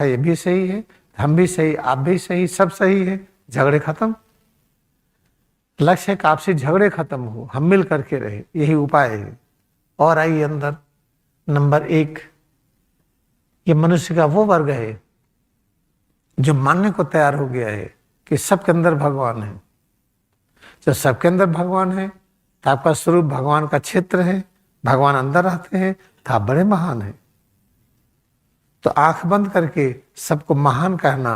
ये भी सही है, हम भी सही, आप भी सही, सब सही है, झगड़े खत्म। लक्ष्य है कि आपसे झगड़े खत्म हो, हम मिल करके रहे, यही उपाय है। और आइए अंदर। नंबर 1, ये मनुष्य का वो वर्ग है जो मानने को तैयार हो गया है कि सबके अंदर भगवान है। जब सबके अंदर भगवान है तो आपका स्वरूप भगवान का क्षेत्र है, भगवान अंदर रहते हैं, तो आप बड़े महान हैं। तो आंख बंद करके सबको महान कहना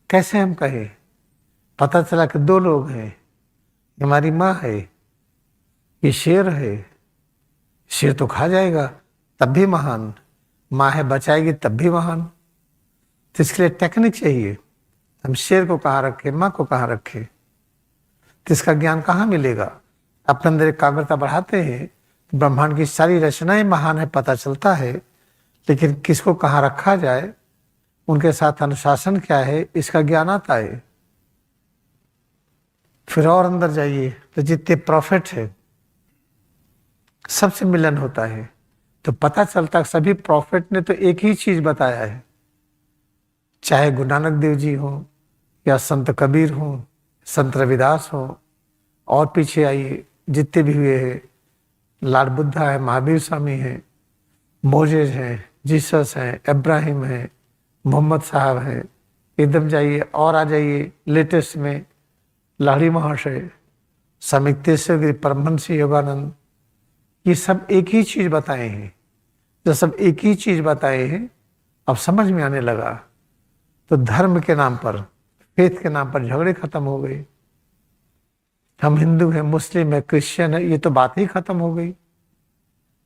कैसे हम कहें? पता चला कि 2 लोग हैं, हमारी माँ है, ये शेर है। शेर तो खा जाएगा तब भी महान, माँ है बचाएगी तब भी महान। तो इसके लिए टेक्निक चाहिए। हम शेर को कहाँ रखें, माँ को कहाँ रखें? तो इसका ज्ञान कहाँ मिलेगा? अपने अंदर एकाग्रता बढ़ाते हैं तो ब्रह्मांड की सारी रचनाएं महान है पता चलता है, लेकिन किसको कहाँ रखा जाए, उनके साथ अनुशासन क्या है, इसका ज्ञान आता है। फिर और अंदर जाइए तो जितने प्रॉफिट है सबसे मिलन होता है, तो पता चलता है सभी प्रॉफिट ने तो एक ही चीज बताया है। चाहे गुरु नानक देव जी हो या संत कबीर हो, संत रविदास हो, और पीछे आइए जितने भी हुए हैं, लॉर्ड बुद्धा है, महावीर स्वामी है, मोजेज हैं, जीसस हैं, इब्राहिम है, मोहम्मद साहब हैं। एकदम जाइए और आ जाइए लेटेस्ट में लाहिड़ी महाशय, स्वामी तेश्वर परमहंस योगानंद, ये सब एक ही चीज बताए हैं। जब सब एक ही चीज बताए हैं अब समझ में आने लगा, तो धर्म के नाम पर, फेथ के नाम पर झगड़े खत्म हो गए। हम हिंदू हैं, मुस्लिम है, क्रिश्चियन है, ये तो बात ही खत्म हो गई।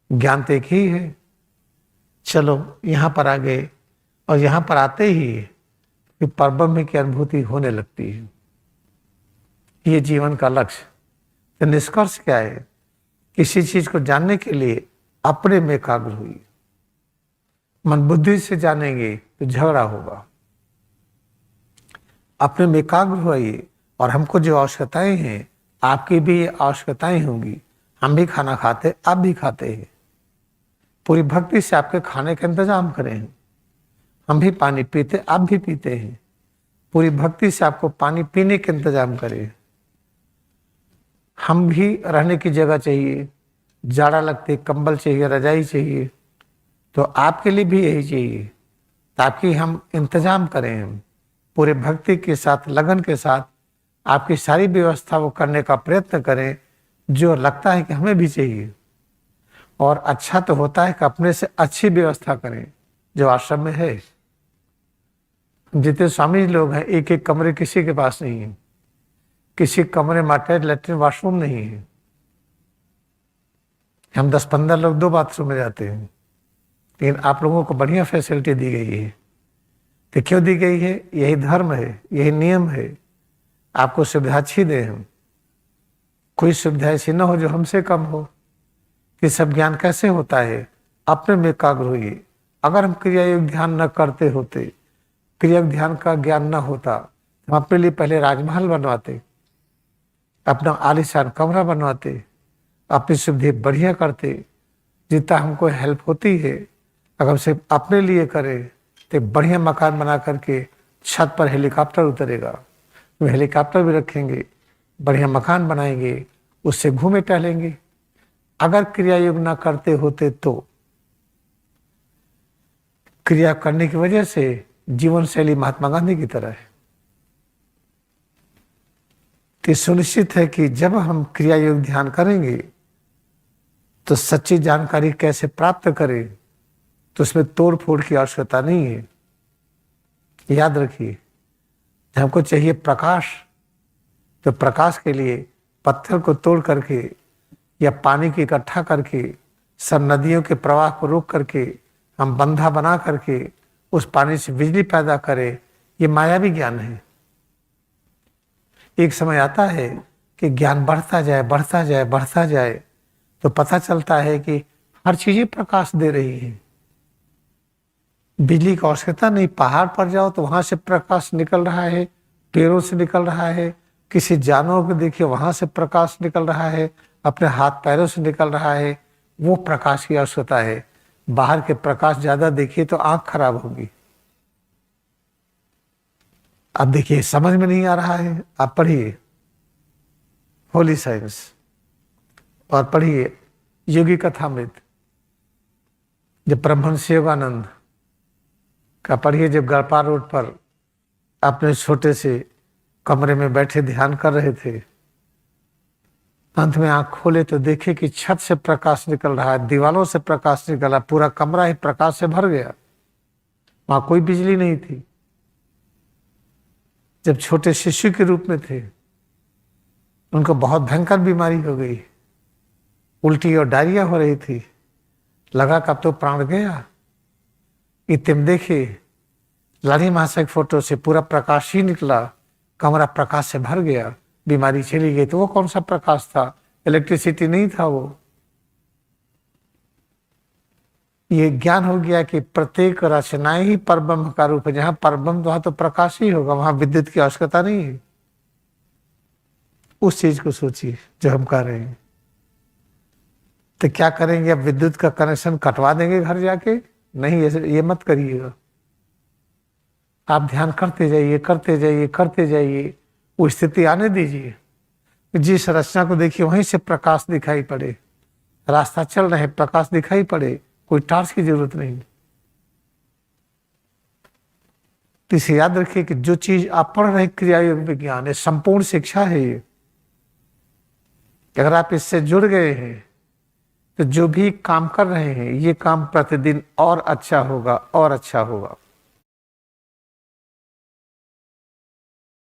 ज्ञान तो एक ही है। चलो यहाँ पर आ गए, और यहाँ पर आते ही कि परब्रह्म की अनुभूति होने लगती है। ये जीवन का लक्ष्य। तो निष्कर्ष क्या है? किसी चीज को जानने के लिए अपने में एकाग्र हुई। मन बुद्धि से जानेंगे तो झगड़ा होगा। अपने में एकाग्र हुई, और हमको जो आवश्यकताएं हैं, आपकी भी आवश्यकताएं होंगी। हम भी खाना खाते, आप भी खाते हैं। पूरी भक्ति से आपके खाने का इंतजाम करें। हम भी पानी पीते, आप भी पीते हैं। पूरी भक्ति से आपको पानी पीने का इंतजाम करें। हम भी रहने की जगह चाहिए, जाड़ा लगते कंबल चाहिए, रजाई चाहिए, तो आपके लिए भी यही चाहिए, ताकि हम इंतजाम करें। हम पूरे भक्ति के साथ, लगन के साथ आपकी सारी व्यवस्था वो करने का प्रयत्न करें जो लगता है कि हमें भी चाहिए। और अच्छा तो होता है कि अपने से अच्छी व्यवस्था करें जो आश्रम में है। जितने स्वामी लोग हैं, एक एक कमरे किसी के पास नहीं है, किसी कमरे में अटैच लेटरिन वॉशरूम नहीं है। हम 10-15 लोग 2 बाथरूम में जाते हैं, लेकिन आप लोगों को बढ़िया फैसिलिटी दी गई है। तो क्यों दी गई है? यही धर्म है, यही नियम है। आपको सुविधा अच्छी दे हम, कोई सुविधा ऐसी ना हो जो हमसे कम हो। कि सब ज्ञान कैसे होता है? अपने में एकाग्र होइए। अगर हम क्रिया योग ध्यान न करते होते, क्रिया ध्यान का ज्ञान न होता, हम अपने लिए पहले राजमहल बनवाते, अपना आलीशान कमरा बनवाते, अपनी सुविधा बढ़िया करते। जितना हमको हेल्प होती है, अगर हम सिर्फ अपने लिए करें तो बढ़िया मकान बना करके छत पर हेलीकॉप्टर उतरेगा, तो हेलीकॉप्टर भी रखेंगे, बढ़िया मकान बनाएंगे, उससे घूमे टहलेंगे। अगर क्रिया योग ना करते होते तो क्रिया करने की वजह से जीवन शैली महात्मा गांधी की तरह है। तो सुनिश्चित है कि जब हम क्रिया योग ध्यान करेंगे तो सच्ची जानकारी कैसे प्राप्त करें, तो उसमें तोड़ फोड़ की आवश्यकता नहीं है। याद रखिए, हमको चाहिए प्रकाश, तो प्रकाश के लिए पत्थर को तोड़ करके या पानी को इकट्ठा करके, सब नदियों के प्रवाह को रोक करके, हम बंधा बना करके उस पानी से बिजली पैदा करें, ये मायावी ज्ञान है। एक समय आता है कि ज्ञान बढ़ता जाए, बढ़ता जाए, बढ़ता जाए, तो पता चलता है कि हर चीजें प्रकाश दे रही है। बिजली की आवश्यकता नहीं, पहाड़ पर जाओ तो वहां से प्रकाश निकल रहा है, पेड़ों से निकल रहा है, किसी जानवर को देखिए वहां से प्रकाश निकल रहा है, अपने हाथ पैरों से निकल रहा है। वो प्रकाश की आवश्यकता है। बाहर के प्रकाश ज्यादा देखिए तो आंख खराब होगी। अब देखिए समझ में नहीं आ रहा है, आप पढ़िए होली साइंस और पढ़िए योगी कथामृत, जब परमहंस योगानंद का पढ़िए, जब गड़पा रोड पर अपने छोटे से कमरे में बैठे ध्यान कर रहे थे, अंत में आंख खोले तो देखे कि छत से प्रकाश निकल रहा है, दीवालों से प्रकाश निकल रहा, पूरा कमरा ही प्रकाश से भर गया, वहां कोई बिजली नहीं थी। जब छोटे शिशु के रूप में थे, उनको बहुत भयंकर बीमारी हो गई, उल्टी और डायरिया हो रही थी, लगा कब तो प्राण गया। इतने देखे लाली महाशय की फोटो से पूरा प्रकाश ही निकला, कमरा प्रकाश से भर गया, बीमारी चली गई। तो वो कौन सा प्रकाश था? इलेक्ट्रिसिटी नहीं था वो। ये ज्ञान हो गया कि प्रत्येक रचनाएं ही परब्रह्म का रूप है। जहां परब्रह्म वहां तो प्रकाश ही होगा, वहां विद्युत की आवश्यकता नहीं है। उस चीज को सोचिए जो हम कर रहे हैं। तो क्या करेंगे? अब विद्युत का कनेक्शन कटवा देंगे घर जाके? नहीं, ये मत करिएगा। आप ध्यान करते जाइए, करते जाइए, करते जाइए, वो स्थिति आने दीजिए। जिस रचना को देखिए वहीं से प्रकाश दिखाई पड़े, रास्ता चल रहे प्रकाश दिखाई पड़े, कोई टार्च की जरूरत नहीं। तो इसे याद रखिए कि जो चीज आप पढ़ रहे क्रिया योग विज्ञान है, संपूर्ण शिक्षा है ये। अगर आप इससे जुड़ गए हैं तो जो भी काम कर रहे हैं ये काम प्रतिदिन और अच्छा होगा और अच्छा होगा।